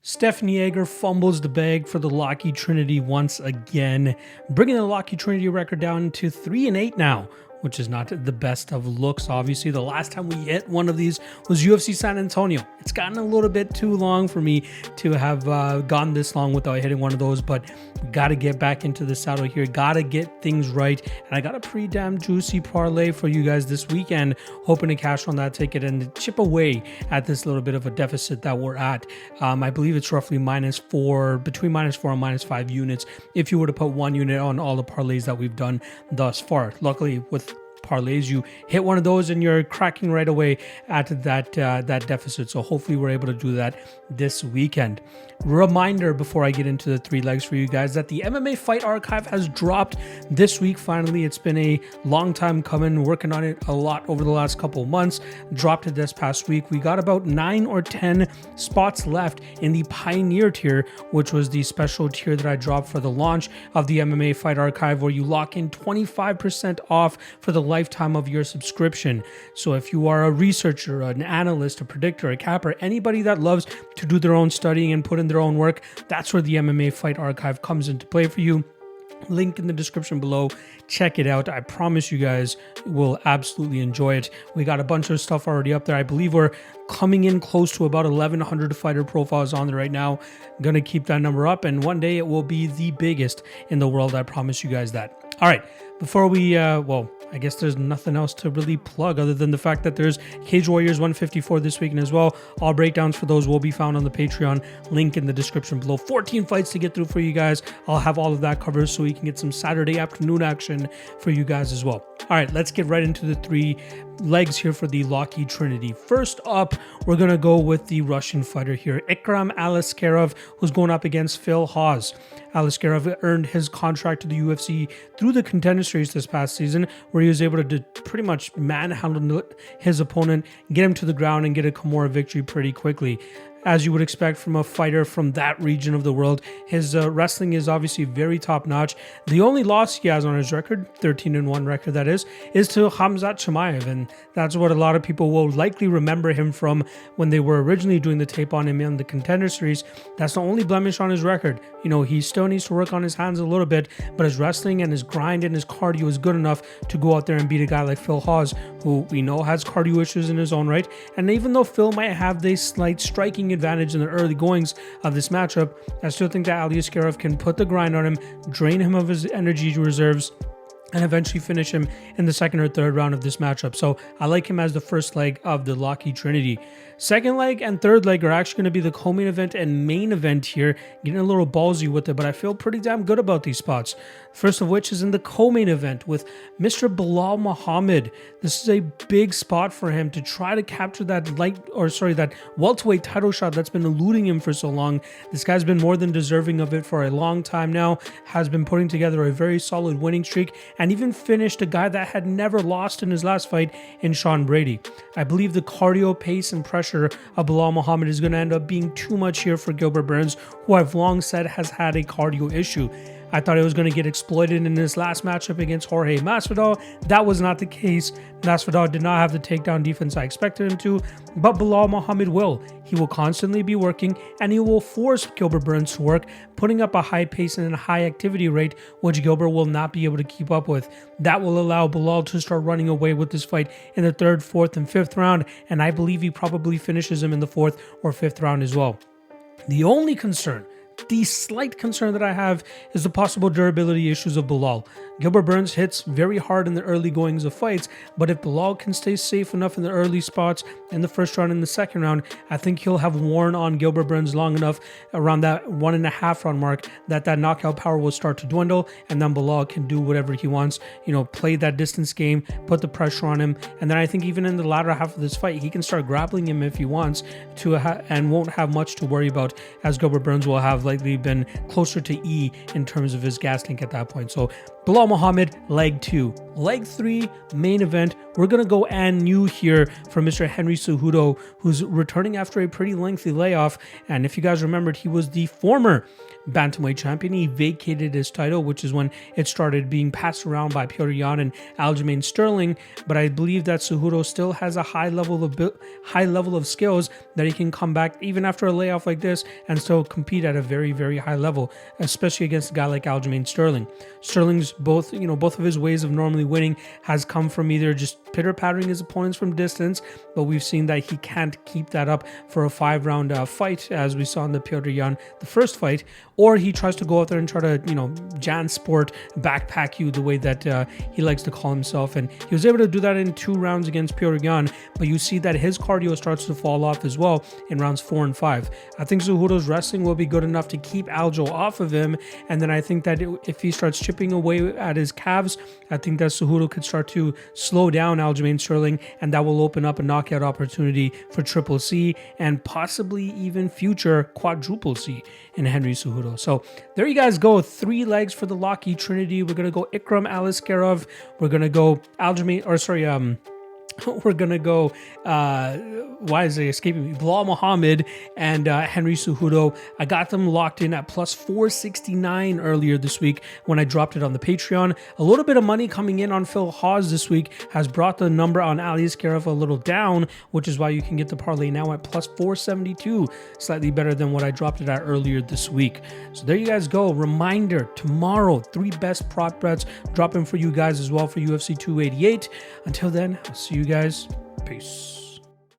Stephanie Yeager fumbles the bag for the Lockheed Trinity once again, bringing the Lockheed Trinity record down to 3-8 now, which is not the best of looks. Obviously, the last time we hit one of these was UFC San Antonio. It's gotten a little bit too long for me to have gone this long without hitting one of those, but got to get back into the saddle here. Got to get things right, and I got a pretty damn juicy parlay for you guys this weekend, hoping to cash on that ticket and chip away at this little bit of a deficit that we're at. I believe it's roughly -4, between -4 and -5 units if you were to put 1 unit on all the parlays that we've done thus far. Luckily, with parlays, you hit one of those and you're cracking right away at that deficit. So hopefully we're able to do that this weekend. Reminder before I get into the 3 legs for you guys that the MMA Fight Archive has dropped this week. Finally, it's been a long time coming, working on it a lot over the last couple of months. Dropped it this past week. We got about 9 or 10 spots left in the Pioneer tier, which was the special tier that I dropped for the launch of the MMA Fight Archive, where you lock in 25% off for the lifetime of your subscription. So if you are a researcher, an analyst, a predictor, a capper, anybody that loves to do their own studying and put in their own work, that's where the MMA Fight Archive comes into play for you. Link in the description below. Check it out. I promise you guys will absolutely enjoy it. We got a bunch of stuff already up there. I believe we're coming in close to about 1,100 fighter profiles on there right now. Gonna keep that number up, and one day it will be the biggest in the world. I promise you guys that. All right, before we, I guess there's nothing else to really plug other than the fact that there's Cage Warriors 154 this weekend as well. All breakdowns for those will be found on the Patreon. Link in the description below. 14 fights to get through for you guys. I'll have all of that covered so you can get some Saturday afternoon action for you guys as well. All right, let's get right into the 3 legs here for the Lockheed Trinity. First up, we're going to go with the Russian fighter here, Ikram Aliskerov, who's going up against Phil Hawes. Aliskerov earned his contract to the UFC through the Contender Series this past season, where he was able to pretty much manhandle his opponent, get him to the ground, and get a Kimura victory pretty quickly. As you would expect from a fighter from that region of the world, his wrestling is obviously very top-notch. The only loss he has on his record, 13-1 record that is to Khamzat Chimaev, and that's what a lot of people will likely remember him from when they were originally doing the tape on him in the Contender Series. That's the only blemish on his record. You know, he still needs to work on his hands a little bit, but his wrestling and his grind and his cardio is good enough to go out there and beat a guy like Phil Hawes, who we know has cardio issues in his own right. And even though Phil might have this slight striking advantage in the early goings of this matchup, I still think that Aliskerov can put the grind on him, drain him of his energy reserves, and eventually finish him in the 2nd or 3rd round of this matchup. So I like him as the first leg of the Lockheed Trinity. 2nd leg and 3rd leg are actually going to be the co-main event and main event here. Getting a little ballsy with it, but I feel pretty damn good about these spots. First of which is in the co-main event with Mr. Belal Muhammad. This is a big spot for him to try to capture that that welterweight title shot that's been eluding him for so long. This guy's been more than deserving of it for a long time now, has been putting together a very solid winning streak, and even finished a guy that had never lost in his last fight in Sean Brady. I believe the cardio, pace, and pressure of Belal Muhammad is going to end up being too much here for Gilbert Burns, who I've long said has had a cardio issue. I thought it was going to get exploited in his last matchup against Jorge Masvidal. That was not the case. Masvidal did not have the takedown defense I expected him to, but Belal Muhammad will. He will constantly be working, and he will force Gilbert Burns to work, putting up a high pace and a high activity rate, which Gilbert will not be able to keep up with. That will allow Belal to start running away with this fight in the 3rd, 4th, and 5th round, and I believe he probably finishes him in the 4th or 5th round as well. The only concern, the slight concern that I have, is the possible durability issues of Belal. Gilbert Burns hits very hard in the early goings of fights, but if Belal can stay safe enough in the early spots, in the 1st round and the 2nd round, I think he'll have worn on Gilbert Burns long enough around that 1.5 round mark that knockout power will start to dwindle, and then Belal can do whatever he wants, play that distance game, put the pressure on him, and then I think even in the latter half of this fight, he can start grappling him if he wants to, and won't have much to worry about, as Gilbert Burns will have likely been closer to E in terms of his gas tank at that point. So Bilal Muhammad, leg 2. Leg 3, main event. We're going to go and new here for Mr. Henry Cejudo, who's returning after a pretty lengthy layoff. And if you guys remembered, he was the former bantamweight champion. He vacated his title, which is when it started being passed around by Petr Yan and Aljamain Sterling. But I believe that Cejudo still has a high level of skills that he can come back even after a layoff like this and still compete at a very, very high level, especially against a guy like Aljamain Sterling. Sterling's both of his ways of normally winning has come from either just pitter-pattering his opponents from distance, but we've seen that he can't keep that up for a 5-round fight, as we saw in the Petr Yan, the first fight, or he tries to go out there and try to, Jan Sport backpack you the way that he likes to call himself. And he was able to do that in 2 rounds against Petr Yan, but you see that his cardio starts to fall off as well in rounds 4 and 5. I think Cejudo's wrestling will be good enough to keep Aljo off of him, and then I think that if he starts chipping away at his calves, I think that Cejudo could start to slow down Aljamain Sterling, and that will open up a knockout opportunity for Triple C and possibly even future Quadruple C in Henry Cejudo. So there you guys go. 3 legs for the Lockheed Trinity. We're going to go Ikram Aliskerov. We're going to go we're going to go, why is it escaping me? Bilal Muhammad and Henry Cejudo. I got them locked in at plus 469 earlier this week when I dropped it on the Patreon. A little bit of money coming in on Phil Hawes this week has brought the number on Aliskerov a little down, which is why you can get the parlay now at plus 472, slightly better than what I dropped it at earlier this week. So there you guys go. Reminder, tomorrow, 3 best prop bets dropping for you guys as well for UFC 288. Until then, I'll see you guys. Peace.